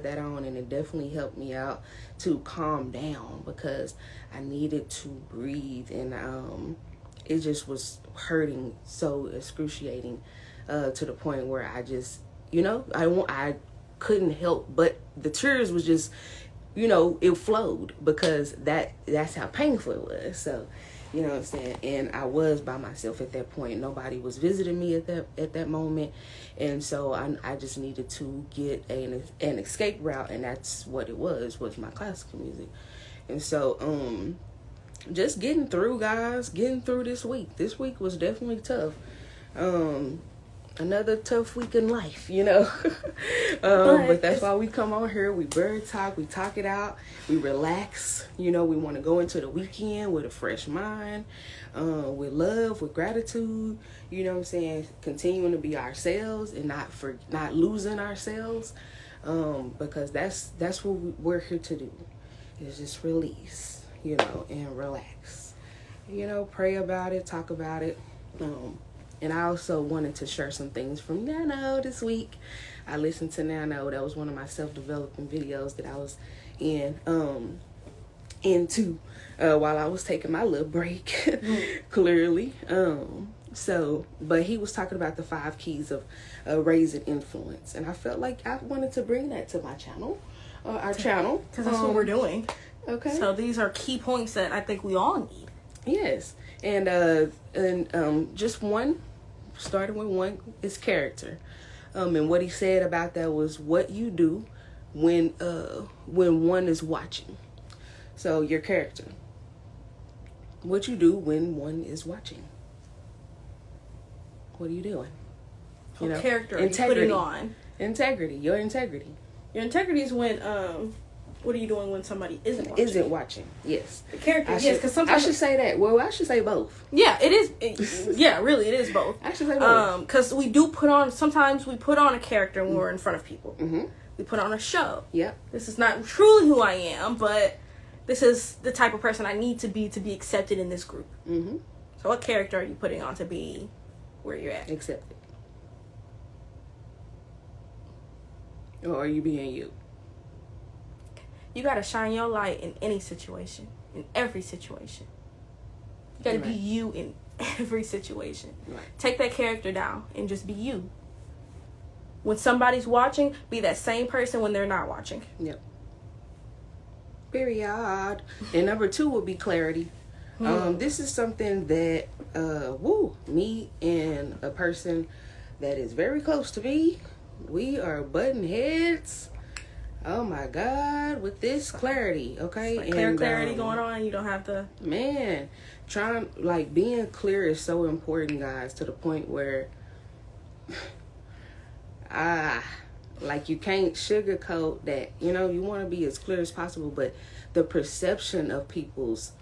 that on, and it definitely helped me out to calm down because I needed to breathe, and it just was hurting so excruciating to the point where I just, I couldn't help but the tears was just, it flowed because that's how painful it was. So, you know what I'm saying? And I was by myself at that point. Nobody was visiting me at that moment. And so I just needed to get an escape route, and that's what it was my classical music. And so just getting through, guys, getting through this week. This week was definitely tough. Another tough week in life, but that's why we come on here. We BYRD talk, we talk it out, we relax. We want to go into the weekend with a fresh mind, with love, with gratitude. You know what I'm saying? Continuing to be ourselves and not losing ourselves, because that's what we're here to do. Is just release, and relax. Pray about it, talk about it. And I also wanted to share some things from Nano this week. I listened to Nano. That was one of my self-developing videos that I was into while I was taking my little break, clearly. But he was talking about the 5 keys of raising influence. And I felt like I wanted to bring that to my channel, our channel. Because that's what we're doing. Okay. So these are key points that I think we all need. Yes. And just one, starting with one, is character. And what he said about that was what you do when one is watching. So your character. What you do when one is watching. What are you doing? What character are you putting on? Integrity. Your integrity. Your integrity is when what are you doing when somebody isn't watching? Yes. The character, yes, because sometimes I should say that. Well, I should say both. Yeah, it is. Yeah, really, it is both. I should say both. Because we do sometimes we put on a character when we're in front of people. Mm-hmm. We put on a show. Yep. This is not truly who I am, but this is the type of person I need to be accepted in this group. Mm-hmm. So what character are you putting on to be where you're at? Accepted. Or are you being you? You gotta shine your light in any situation, in every situation. You gotta be you in every situation. Right. Take that character down and just be you. When somebody's watching, be that same person when they're not watching. Yep. Period. And number 2 would be clarity. This is something that me and a person that is very close to me, we are butting heads. Oh my God, with this clarity, okay? Like clarity going on, you don't have to... Man, being clear is so important, guys, to the point where, you can't sugarcoat that, you want to be as clear as possible, but the perception of people's,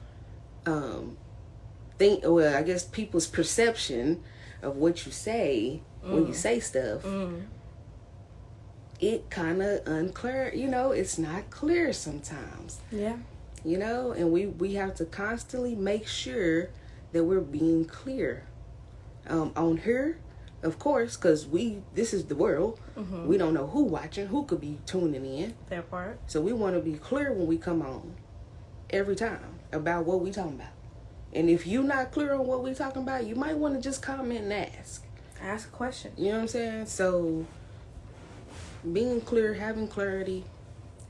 people's perception of what you say when you say stuff, it kind of unclear, it's not clear sometimes. Yeah. And we have to constantly make sure that we're being clear. On here, of course, because this is the world. Mm-hmm. We don't know who watching, who could be tuning in. That part. So we want to be clear when we come on every time about what we talking about. And if you're not clear on what we talking about, you might want to just comment and ask. Ask a question. You know what I'm saying? So being clear, having clarity,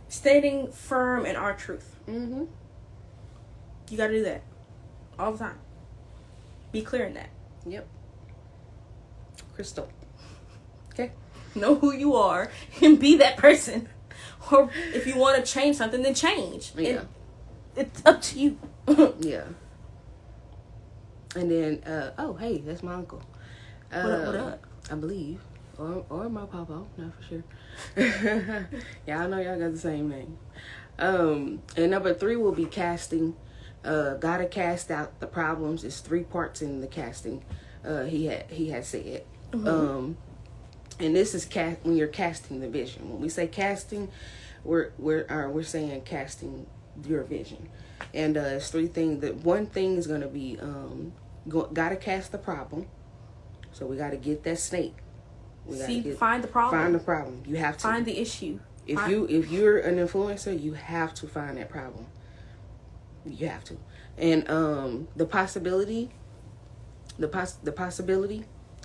standing firm in our truth. Mm-hmm. You got to do that all the time. Be clear in that. Yep. Crystal. Okay. Know who you are and be that person. Or if you want to change something, then change. Yeah. It's up to you. Yeah. And then, hey, that's my uncle. What up? I believe. Or my papa, not for sure. Yeah, I know y'all got the same name. And number 3 will be casting. Gotta cast out the problems. It's 3 parts in the casting. He had said. Mm-hmm. And this is when you're casting the vision. When we say casting, we're saying casting your vision. And it's 3 things. That one thing is gonna be gotta cast the problem. So we gotta get that snake. Find the problem. Find the problem. You have to find the issue. If you're an influencer, you have to find that problem. You have to. And the possibility.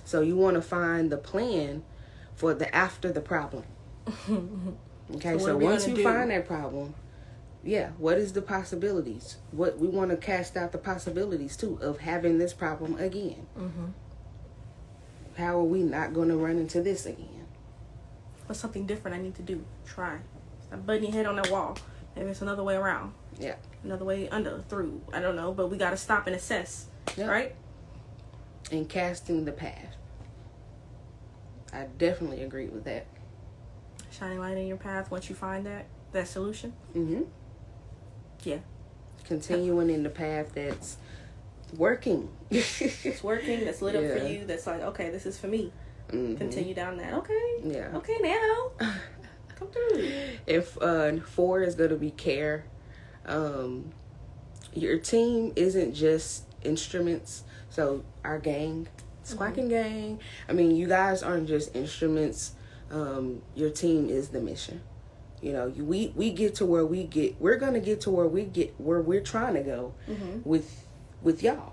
So you want to find the plan for the after the problem. Okay, so once you find that problem, what is the possibilities? What we want to cast out the possibilities too of having this problem again. Mm-hmm. How are we not going to run into this again? What's something different I need to do? Try. Stop butting your head on that wall. Maybe it's another way around. Yeah. Another way through. I don't know, but we got to stop and assess. Yeah. Right? And casting the path. I definitely agree with that. Shining light in your path once you find that solution. Mm-hmm. Yeah. Continuing in the path that's working. It's working. That's lit up for you. That's like, okay, this is for me. Mm-hmm. Continue down that. Okay. Yeah. Okay, now. Come through. If 4 is going to be care, your team isn't just instruments. So our gang, Squawking Gang, I mean, you guys aren't just instruments. Your team is the mission. You know, we get to where we're gonna get to where we're trying to go with y'all.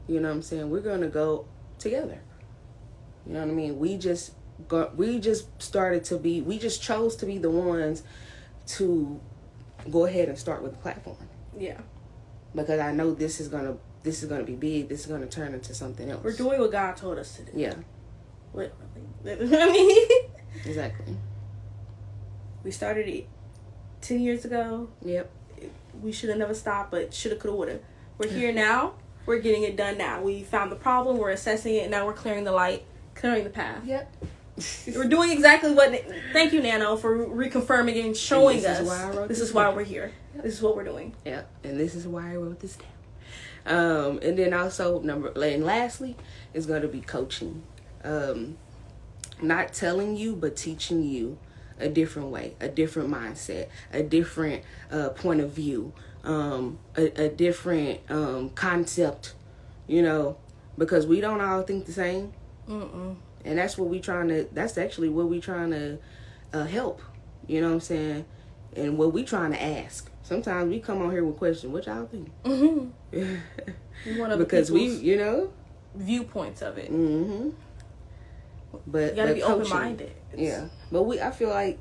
You know what I'm saying? We're gonna go together. You know what I mean? We just chose to be the ones to go ahead and start with the platform. Yeah. Because I know this is gonna be big. This is gonna turn into something else. We're doing what God told us to do. Yeah. Literally. I mean, exactly. We started it 10 years ago. Yep. We should have never stopped, but shoulda, coulda, woulda. We're here now. We're getting it done now. We found the problem. We're assessing it. And now we're clearing the light, clearing the path. Yep. We're doing exactly what. Thank you, Nano, for reconfirming and showing us. This is why we're here. Yep. This is what we're doing. Yeah, and this is why I wrote this down. And then also lastly is going to be coaching. Not telling you, but teaching you a different way, a different mindset, a different point of view, a different concept. You know, because we don't all think the same. Mm-mm. And that's actually what we trying to help. You know what I'm saying? And what we trying to ask. Sometimes we come on here with questions. What y'all think? Mm-hmm. Because we, viewpoints of it. Mm-hmm. But you gotta be open-minded. Yeah. But I feel like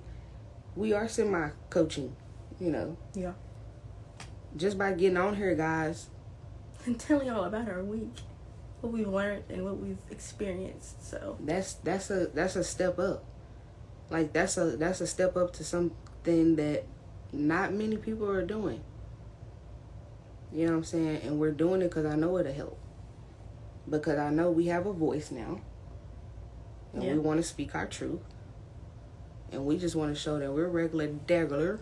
we are semi-coaching, Yeah. Just by getting on here, guys. And telling y'all about our week. What we've learned and what we've experienced. So that's a step up. Like that's a step up to something that not many people are doing. You know what I'm saying? And we're doing it because I know it'll help. Because I know we have a voice now. And we want to speak our truth. And we just want to show that we're regular.